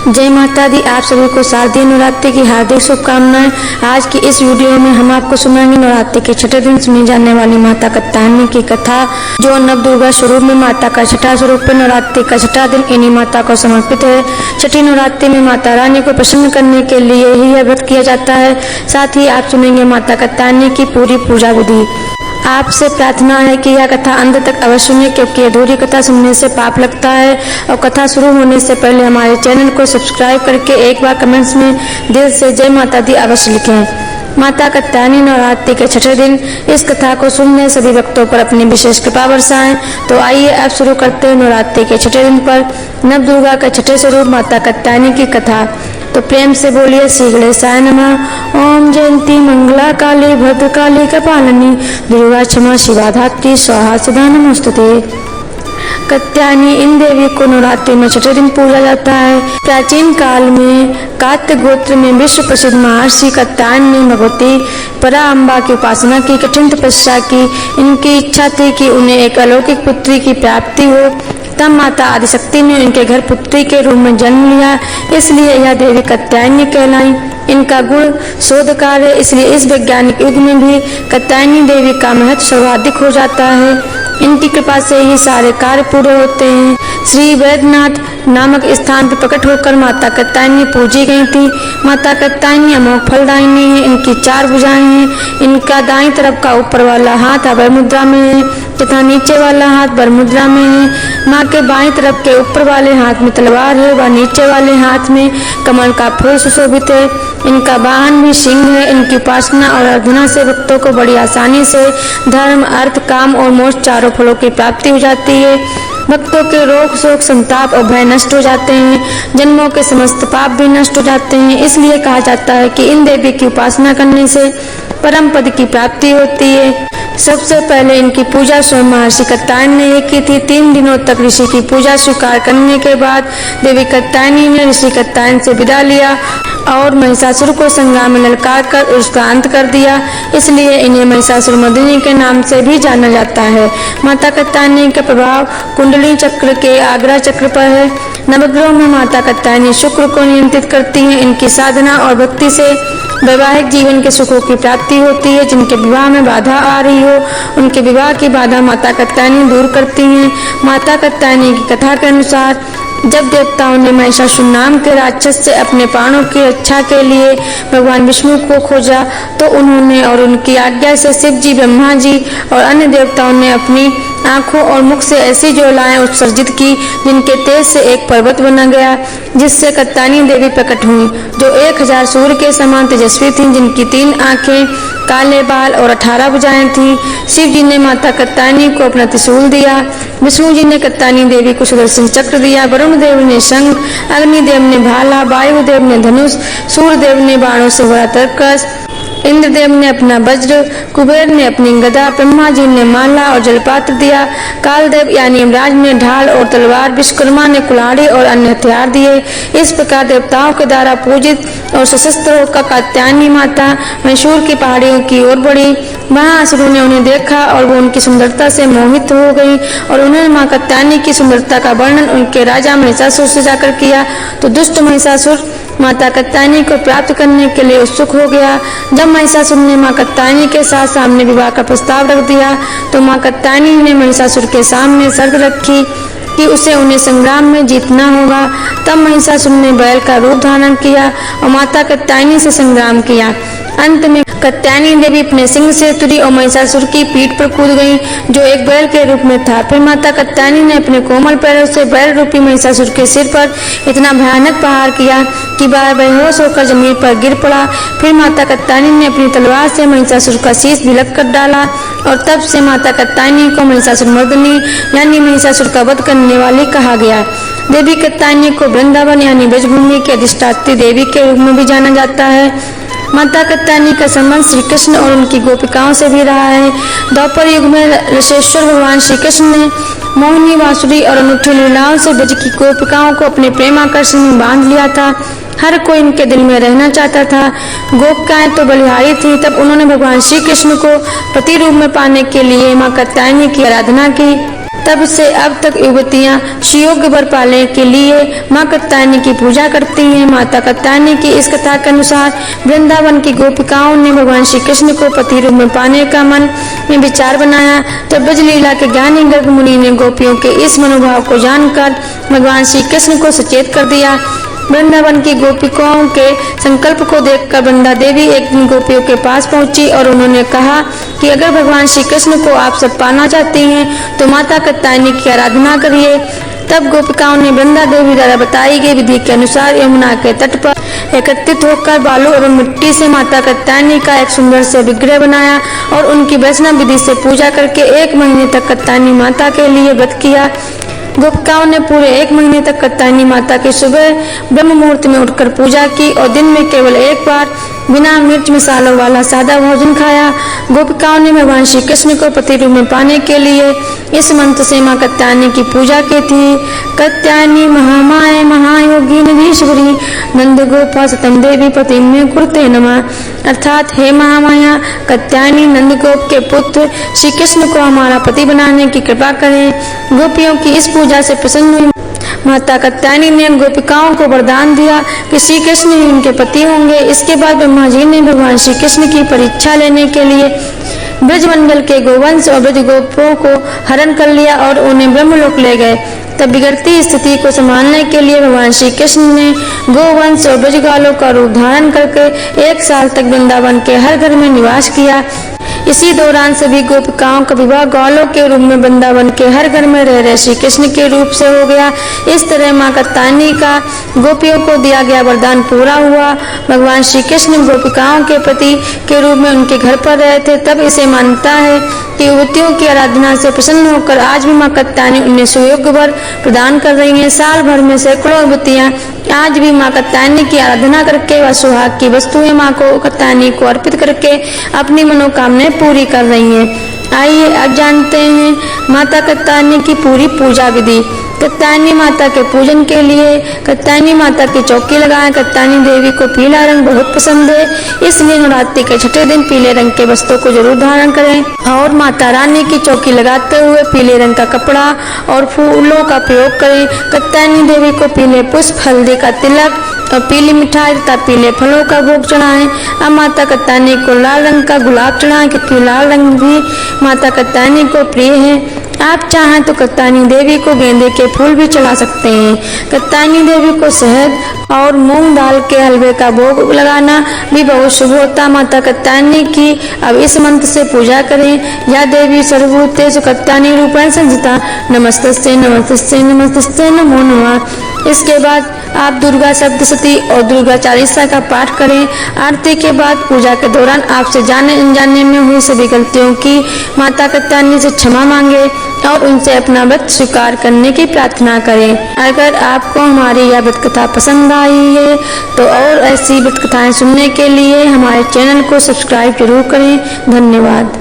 जय माता दी। आप सभी को शारदीय नवरात्रि की हार्दिक शुभकामनाएं। आज की इस वीडियो में हम आपको सुनाएंगे नवरात्रि के छठे दिन सुनी जाने वाली माता कात्यायनी की कथा, जो नव दुर्गा स्वरूप में माता का छठा स्वरूप है। नवरात्रि का छठा दिन इन्हीं माता को समर्पित है। छठी नवरात्रि में माता रानी को प्रसन्न करने के लिए ही यह व्रत किया जाता है। साथ ही आप सुनेंगे माता कात्यायनी की पूरी पूजा विधि। आपसे प्रार्थना है कि यह कथा अंत तक अवश्य सुनें, क्योंकि अधूरी कथा सुनने से पाप लगता है। और कथा शुरू होने से पहले हमारे चैनल को सब्सक्राइब करके एक बार कमेंट्स में दिल से जय माता दी अवश्य लिखें। माता कात्यायनी नवरात्रि के छठे दिन इस कथा को सुनने सभी भक्तों पर अपनी विशेष कृपा बरसाएं। तो आइए अब शुरू करते हैं नवरात्रि के छठे दिन पर नव दुर्गा के छठे स्वरूप माता कात्यायनी की कथा। तो प्रेम से बोलिए श्री गणेशाय नमः। ओम जयंती मंगला काली भद्रकाली कपालिनी दुर्गा क्षमा शिवा धात्री स्वाहा सदा नमोस्तुते। कात्यायनी इन देवी को नवरात्रि में छठे दिन पूजा जाता है। प्राचीन काल में कात्य गोत्र में विश्व प्रसिद्ध महर्षि कात्यायन ने भगवती पराअंबा की उपासना की, कठिन तपस्या की। इनकी इच्छा थी कि उन्हें एक अलौकिक पुत्री की प्राप्ति हो। तब माता आदिशक्ति ने उनके घर पुत्री के रूप में जन्म लिया, इसलिए यह देवी कात्यायनी कहलाई। इनका गुण शोधकार है, इसलिए इस वैज्ञानिक युग में भी कात्यायनी देवी का महत्व सर्वाधिक हो जाता है। इनकी कृपा से ही सारे कार्य पूरे होते हैं। श्री वैद्यनाथ नामक स्थान पर प्रकट होकर माता कात्यायनी पूजी गई थी। माता कात्यायनी अमोघ फलदायिनी है। इनकी 4 भुजाएं हैं। इनका दाईं तरफ का ऊपर वाला हाथ अभय मुद्रा में है तथा नीचे वाला हाथ वर मुद्रा में है। माँ के बाईं तरफ के ऊपर वाले हाथ में तलवार है व नीचे वाले हाथ में कमल का फूल सुशोभित है। इनका वाहन भी सिंह है। इनकी उपासना और आराधना से भक्तों को बड़ी आसानी से धर्म, अर्थ, काम और मोक्ष चारों फलों की प्राप्ति हो जाती है। भक्तों के रोग, शोक, संताप और भय नष्ट हो जाते हैं। जन्मों के समस्त पाप भी नष्ट हो जाते हैं। इसलिए कहा जाता है कि इन देवी की उपासना करने से परम पद की प्राप्ति होती है। सबसे पहले इनकी पूजा स्वयं महर्षि कात्यायन ने की थी। 3 दिनों तक ऋषि की पूजा स्वीकार करने के बाद देवी कात्यायनी ने ऋषि कात्यायन से विदा लिया और महिषासुर को संग्राम में ललकार कर उसका अंत कर दिया। इसलिए इन्हें महिषासुर मर्दिनी के नाम से भी जाना जाता है। माता कात्यायनी का प्रभाव कुंडली चक्र के आग्रा चक्र पर है। नवग्रहों में माता कात्यायनी शुक्र को नियंत्रित करती हैं। इनकी साधना और भक्ति से वैवाहिक जीवन के सुखों की प्राप्ति होती है। जिनके विवाह में बाधा आ रही हो, उनके विवाह की बाधा माता कात्यायनी दूर करती हैं। माता कात्यायनी की कथा के अनुसार जब देवताओं ने महिषासुर नाम के राक्षस से अपने प्राणों की रक्षा के लिए भगवान विष्णु को खोजा, तो उन्होंने और उनकी आज्ञा से शिव जी, ब्रह्मा जी और अन्य देवताओं ने अपनी आंखों और मुख से ऐसी ज्वालाएं उत्सर्जित की, जिनके तेज से एक पर्वत बना गया, जिससे कात्यायनी देवी प्रकट हुई, जो 1000 सूर्य के समान तेजस्वी थीं, जिनकी 3 आंखें, काले बाल और 18 भुजाएं थीं। शिव जी ने माता कात्यायनी को अपना त्रिशूल दिया। विष्णु जी ने कात्यायनी देवी को सुदर्शन चक्र दिया। वरुण देव ने शंख, अग्निदेव ने भाला, वायुदेव ने धनुष, सूर्यदेव ने बाणों से भरा तरकस, इंद्रदेव ने अपना वज्र, कुबेर ने अपनी गदा, ब्रह्मा जी ने माला और जलपात्र दिया। कालदेव यानी यमराज ने ढाल और तलवार, विश्वकर्मा ने कुल्हाड़ी और अन्य हथियार दिए। इस प्रकार देवताओं के द्वारा पूजित और सशस्त्र होकर कात्यायनी माता मैसूर की पहाड़ियों की ओर बढ़ी। वहाँ असुरों ने उन्हें देखा और वो उनकी सुंदरता से मोहित हो गई और उन्होंने माँ कात्यायनी की सुंदरता का वर्णन उनके राजा महिषासुर से जाकर किया। तो दुष्ट महिषासुर माता कात्यायनी को प्राप्त करने के लिए उत्सुक हो गया। जब महिषासुर ने माँ कात्यायनी के साथ सामने विवाह का प्रस्ताव रख दिया, तो माँ कात्यायनी ने महिषासुर के सामने शर्त रखी कि उसे उन्हें संग्राम में जीतना होगा। तब महिषासुर ने बैल का रूप धारण किया और माता कात्यायनी से संग्राम किया। अंत में कात्यायनी देवी अपने सिंह से तुरी और महिषासुर की पीठ पर कूद गई, जो एक बैल के रूप में था। फिर माता कात्यायनी ने अपने कोमल पैरों से बैल रूपी महिषासुर के सिर पर इतना भयानक प्रहार किया कि वह बेहोश होकर जमीन पर गिर पड़ा। फिर माता कात्यायनी ने अपनी तलवार से महिषासुर का शीश भिलक कर डाला और तब से माता कात्यायनी को महिषासुर मर्दिनी यानी महिषासुर का वध करने वाली कहा गया। देवी कात्यायनी को वृंदावन यानी ब्रजभूमि की अधिष्ठात्री देवी के रूप में भी जाना जाता है। माता कात्यायनी का संबंध श्री कृष्ण और उनकी गोपिकाओं से भी रहा है। द्वापर युग में रसेश्वर भगवान श्री कृष्ण ने मोहिनी, बांसुरी और अनूठी लीलाओं से ब्रज की गोपिकाओं को अपने प्रेम आकर्षण में बांध लिया था। हर कोई इनके दिल में रहना चाहता था। गोपिकाएं तो बलिहारी थी। तब उन्होंने भगवान श्री कृष्ण को पति रूप में पाने के लिए माँ कात्यायनी की आराधना की। तब से अब तक युवतियां सुयोग्य वर पाने के लिए मां कात्यायनी की पूजा करती हैं। माता कात्यायनी की इस कथा के अनुसार वृंदावन की गोपिकाओं ने भगवान श्री कृष्ण को पति रूप में पाने का मन में विचार बनाया। तब ब्रजलीला के ज्ञानी गर्ग मुनि ने गोपियों के इस मनोभाव को जानकर भगवान श्री कृष्ण को सचेत कर दिया। वृंदावन की गोपिकाओं के संकल्प को देखकर वृंदा देवी एक दिन गोपियों के पास पहुंची और उन्होंने कहा कि अगर भगवान श्री कृष्ण को आप सब पाना चाहती हैं तो माता कात्यायनी की आराधना करिए। तब गोपिकाओं ने वृंदा देवी द्वारा बताई गई विधि के अनुसार यमुना के तट पर एकत्रित होकर बालू एवं मिट्टी से माता कात्यायनी का एक सुंदर से विग्रह बनाया और उनकी वैष्णव विधि से पूजा करके 1 महीने तक कात्यायनी माता के लिए व्रत किया। गोपिकाओं ने पूरे 1 महीने तक कात्यायनी माता की सुबह ब्रह्म मुहूर्त में उठकर पूजा की और दिन में केवल एक बार बिना मिर्च मसालों वाला सादा भोजन खाया। गोपिकाओं ने भगवान श्री कृष्ण को पति रूप में पाने के लिए इस मंत्र से मां कात्यायनी की पूजा की थी। कात्यायनी महामाये महायोगी नदीश्वरी नंद गोपा सतम देवी पति में कुरुते नमः। अर्थात हे महामाया कात्यायनी नंद गोप के पुत्र श्री कृष्ण को हमारा पति बनाने की कृपा करें। गोपियों की इस पूजा से प्रसन्न हुई माता कात्यायनी ने गोपिकाओं को वरदान दिया कि श्री कृष्ण ही उनके पति होंगे। इसके बाद ब्रह्मा जी ने भगवान श्री कृष्ण की परीक्षा लेने के लिए ब्रजमंडल के गोवंश और ब्रज गोपों को हरण कर लिया और उन्हें ब्रह्मलोक ले गए। तब बिगड़ती स्थिति को संभालने के लिए भगवान श्री कृष्ण ने गोवंश और ब्रजगालों का रूप धारण करके 1 साल तक वृंदावन के हर घर में निवास किया। इसी दौरान सभी गोपिकाओं का विवाह ग्वालों के रूप में वृंदावन के हर घर में रह रहे श्री कृष्ण के रूप से हो गया। इस तरह मां कात्यायनी का गोपियों को दिया गया वरदान पूरा हुआ। भगवान श्री कृष्ण गोपिकाओं के पति के रूप में उनके घर पर रहे थे। तब इसे मानता है कि युवतियों की आराधना से प्रसन्न होकर आज भी मां कात्यायनी उन्हें सुयोग्य वर प्रदान कर रही हैं। साल भर में सैकड़ों युवतियां आज भी मां कात्यायनी की आराधना करके व सुहाग की वस्तुएं मां को कात्यायनी को अर्पित करके अपनी मनोकामनाएं पूरी कर रही हैं। आइए अब जानते हैं माता कात्यायनी की पूरी पूजा विधि। कात्यायनी माता के पूजन के लिए कात्यायनी माता की चौकी लगाएं। कात्यायनी देवी को पीला रंग बहुत पसंद है, इसलिए नवरात्रि के छठे दिन पीले रंग के वस्त्रों को जरूर धारण करें और माता रानी की चौकी लगाते हुए पीले रंग का कपड़ा और फूलों का प्रयोग करें। कात्यायनी देवी को पीले पुष्प, हल्दी का तिलक और पीली मिठाई तथा पीले फलों का भोग चढ़ाएं। अब माता कात्यायनी को लाल रंग का गुलाब चढ़ाएं क्योंकि लाल रंग भी माता कात्यायनी को प्रिय है। आप चाहें तो कात्यायनी देवी को गेंदे के फूल भी चढ़ा सकते हैं। कात्यायनी देवी को शहद और मूंग दाल के हलवे का भोग लगाना भी बहुत शुभ होता। माता कात्यायनी की अब इस मंत्र से पूजा करें। या देवी सर्वभूतेषु कात्यायनी रूपेण संस्थिता नमस्तस्यै नमस्तस्यै नमस्तस्यै नमो नमः। इसके बाद आप दुर्गा सप्तशती और दुर्गा चालीसा का पाठ करें। आरती के बाद पूजा के दौरान आपसे जाने अनजाने में हुई सभी गलतियों की माता कात्यायनी से क्षमा मांगे और उनसे अपना व्रत स्वीकार करने की प्रार्थना करें। अगर आपको हमारी यह व्रत कथा पसंद आई है तो और ऐसी व्रत कथाएं सुनने के लिए हमारे चैनल को सब्सक्राइब जरूर करें। धन्यवाद।